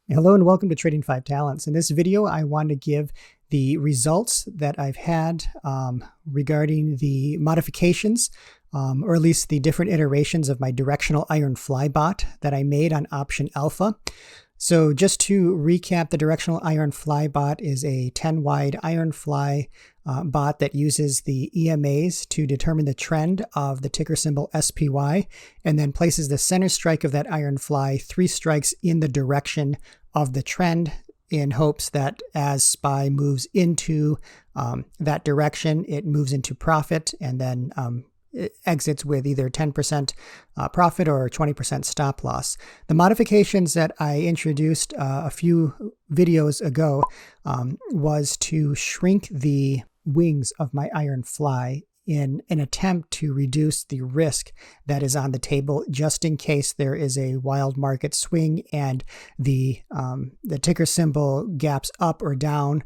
Hello and welcome to Trading 5 Talents. In this video, I want to give the results that I've had regarding the modifications, or at least the different iterations of my directional iron fly bot that I made on option alpha. So just to recap, the directional iron fly bot is a 10 wide iron fly bot that uses the EMAs to determine the trend of the ticker symbol SPY, and then places the center strike of that iron fly 3 strikes in the direction of the trend, in hopes that as SPY moves into that direction, it moves into profit, and then it exits with either 10% profit or 20% stop loss. The modifications that I introduced a few videos ago was to shrink the wings of my iron fly in an attempt to reduce the risk that is on the table, just in case there is a wild market swing and the ticker symbol gaps up or down,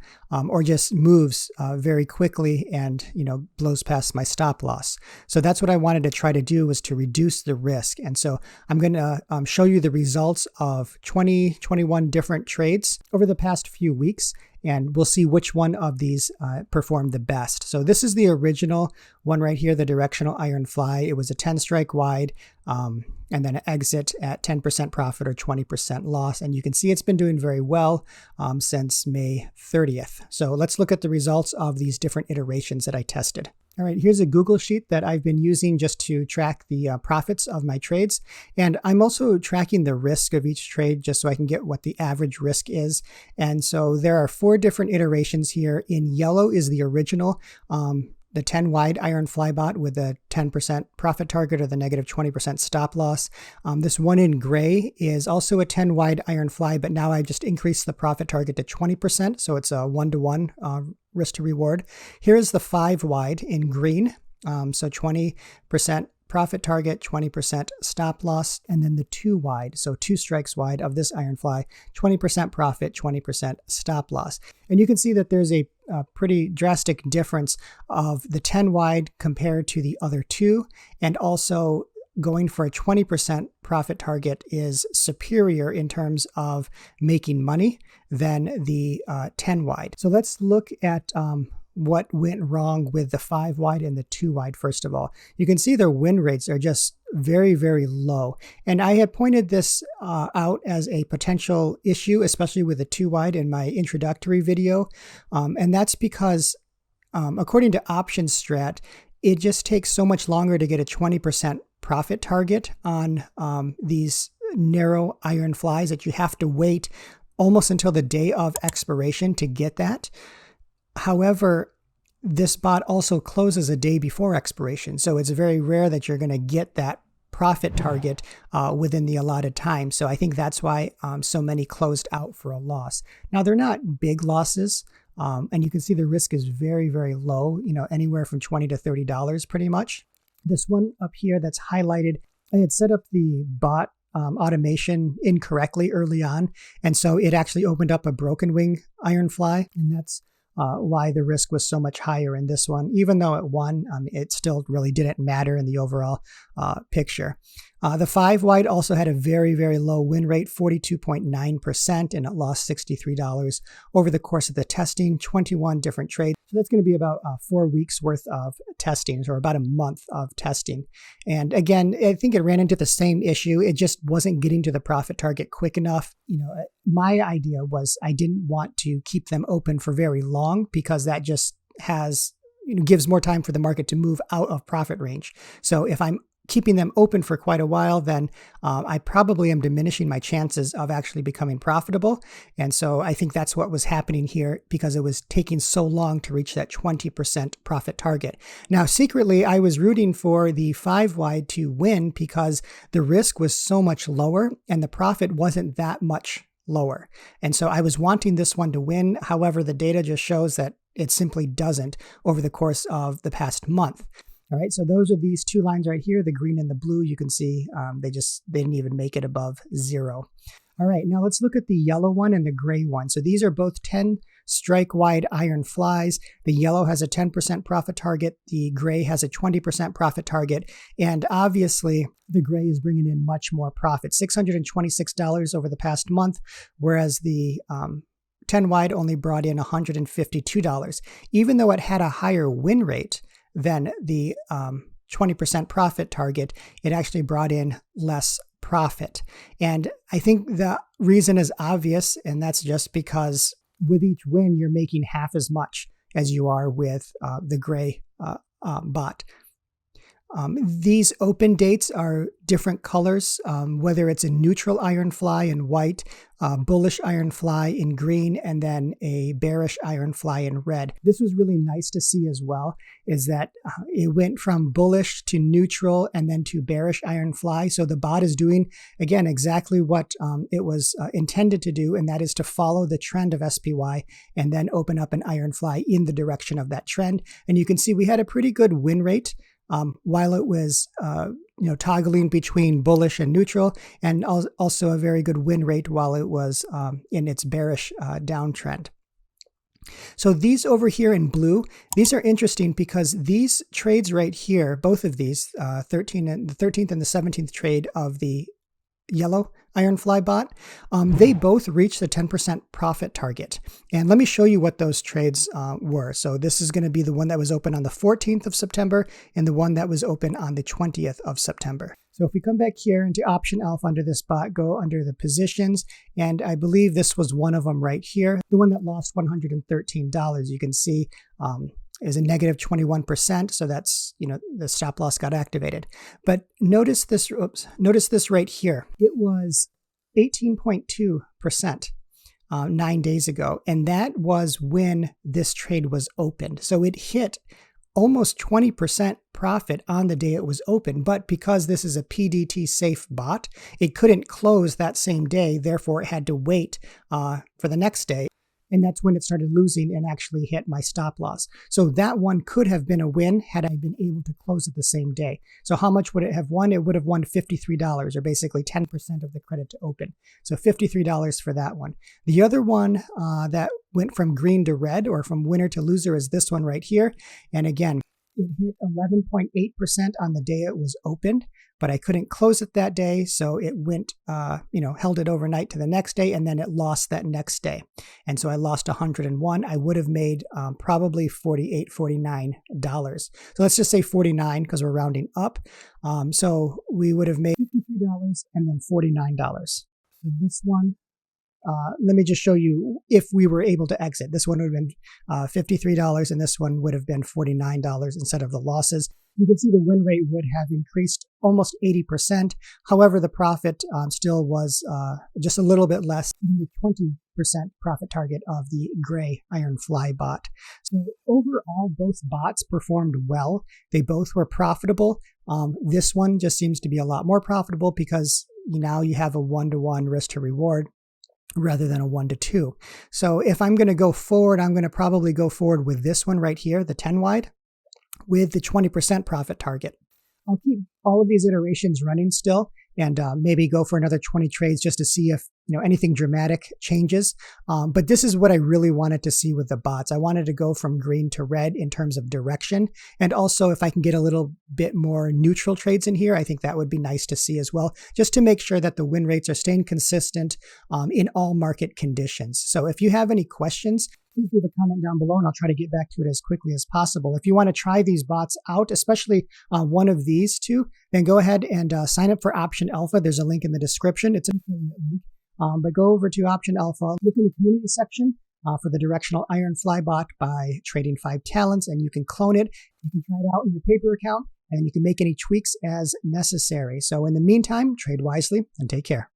or just moves very quickly and blows past my stop loss. So that's what I wanted to try to do, was to reduce the risk. And so I'm going to show you the results of 21 different trades over the past few weeks, and we'll see which one of these performed the best. So this is the original one right here, the directional iron fly. It was a 10 strike wide, and then an exit at 10% profit or 20% loss. And you can see it's been doing very well since May 30th. So let's look at the results of these different iterations that I tested. All right, here's a Google sheet that I've been using just to track the profits of my trades. And I'm also tracking the risk of each trade just so I can get what the average risk is. And so there are 4 different iterations here. In yellow is the original, the 10 wide iron fly bot with a 10% profit target or the negative 20% stop loss. This one in gray is also a 10 wide iron fly, but now I just increased the profit target to 20%. So it's a 1-to-1 risk to reward. Here is the 5 wide in green. So 20% profit target, 20% stop loss, and then the 2 wide, so 2 strikes wide of this iron fly, 20% profit, 20% stop loss. And you can see that there's a pretty drastic difference of the 10 wide compared to the other 2, and also going for a 20% profit target is superior in terms of making money than the 10 wide. So let's look at what went wrong with the 5 wide and the 2 wide. First of all, you can see their win rates are just very, very low. And I had pointed this out as a potential issue, especially with the 2 wide in my introductory video. And that's because according to Option Strat, it just takes so much longer to get a 20% profit target on these narrow iron flies that you have to wait almost until the day of expiration to get that. However, this bot also closes a day before expiration, so it's very rare that you're going to get that profit target within the allotted time. So I think that's why so many closed out for a loss. Now, they're not big losses, and you can see the risk is very, very low, anywhere from $20 to $30 pretty much. This one up here that's highlighted, I had set up the bot automation incorrectly early on, and so it actually opened up a broken wing iron fly, and that's why the risk was so much higher in this one. Even though it won, it still really didn't matter in the overall picture. The 5 wide also had a very, very low win rate, 42.9%, and it lost $63 over the course of the testing, 21 different trades. So that's going to be about 4 weeks worth of testing, or about a month of testing. And again, I think it ran into the same issue. It just wasn't getting to the profit target quick enough. My idea was I didn't want to keep them open for very long, because that just gives more time for the market to move out of profit range. So if I'm keeping them open for quite a while, then I probably am diminishing my chances of actually becoming profitable. And so I think that's what was happening here, because it was taking so long to reach that 20% profit target. Now, secretly, I was rooting for the 5 wide to win because the risk was so much lower and the profit wasn't that much lower. And so I was wanting this one to win. However, the data just shows that it simply doesn't over the course of the past month. All right, so those are these 2 lines right here, the green and the blue. You can see they didn't even make it above 0. All right, now let's look at the yellow one and the gray one. So these are both 10 strike-wide iron flies. The yellow has a 10% profit target. The gray has a 20% profit target. And obviously, the gray is bringing in much more profit, $626 over the past month, whereas the 10 wide only brought in $152. Even though it had a higher win rate than the 20% profit target, it actually brought in less profit. And I think the reason is obvious, and that's just because with each win, you're making half as much as you are with the gray bot. These open dates are different colors, whether it's a neutral iron fly in white, bullish iron fly in green, and then a bearish iron fly in red. This was really nice to see as well, is that it went from bullish to neutral and then to bearish iron fly. So the bot is doing, again, exactly what it was intended to do, and that is to follow the trend of SPY and then open up an iron fly in the direction of that trend. And you can see we had a pretty good win rate while it was toggling between bullish and neutral, and also a very good win rate while it was in its bearish downtrend. So these over here in blue, these are interesting because these trades right here, both of these, the 13th and the 17th trade of the yellow iron fly bot, they both reached the 10% profit target. And let me show you what those trades were. So this is going to be the one that was open on the 14th of September and the one that was open on the 20th of September. So if we come back here into option alpha under this bot, go under the positions, and I believe this was one of them right here, the one that lost $113. You can see is a negative 21%, so that's, the stop loss got activated. But notice this right here. It was 18.2% 9 days ago, and that was when this trade was opened. So it hit almost 20% profit on the day it was open, but because this is a PDT safe bot, it couldn't close that same day, therefore it had to wait for the next day. And that's when it started losing and actually hit my stop loss. So that one could have been a win had I been able to close it the same day. So how much would it have won? It would have won $53, or basically 10% of the credit to open. So $53 for that one. The other one that went from green to red, or from winner to loser, is this one right here. And again, it hit 11.8% on the day it was opened, but I couldn't close it that day, so it went, held it overnight to the next day, and then it lost that next day. And so I lost 101. I would have made probably $48, $49. So let's just say 49 because we're rounding up. So we would have made $53 and then $49. So this one, let me just show you if we were able to exit. This one would have been $53, and this one would have been $49 instead of the losses. You can see the win rate would have increased almost 80%. However, the profit still was just a little bit less than the 20% profit target of the gray iron fly bot. So overall, both bots performed well. They both were profitable. This one just seems to be a lot more profitable because now you have a 1-to-1 risk to reward rather than a 1-to-2. So if I'm going to go forward, I'm going to probably go forward with this one right here, the 10 wide, with the 20% profit target. I'll keep all of these iterations running still, and maybe go for another 20 trades just to see if anything dramatic changes. But this is what I really wanted to see with the bots. I wanted to go from green to red in terms of direction, and also if I can get a little bit more neutral trades in here, I think that would be nice to see as well, just to make sure that the win rates are staying consistent in all market conditions. So if you have any questions, please leave a comment down below and I'll try to get back to it as quickly as possible. If you want to try these bots out, especially one of these two, then go ahead and sign up for Option Alpha. There's a link in the description. It's an affiliate link. But go over to Option Alpha, look in the community section for the directional iron fly bot by Trading 5 Talents, and you can clone it. You can try it out in your paper account, and you can make any tweaks as necessary. So in the meantime, trade wisely and take care.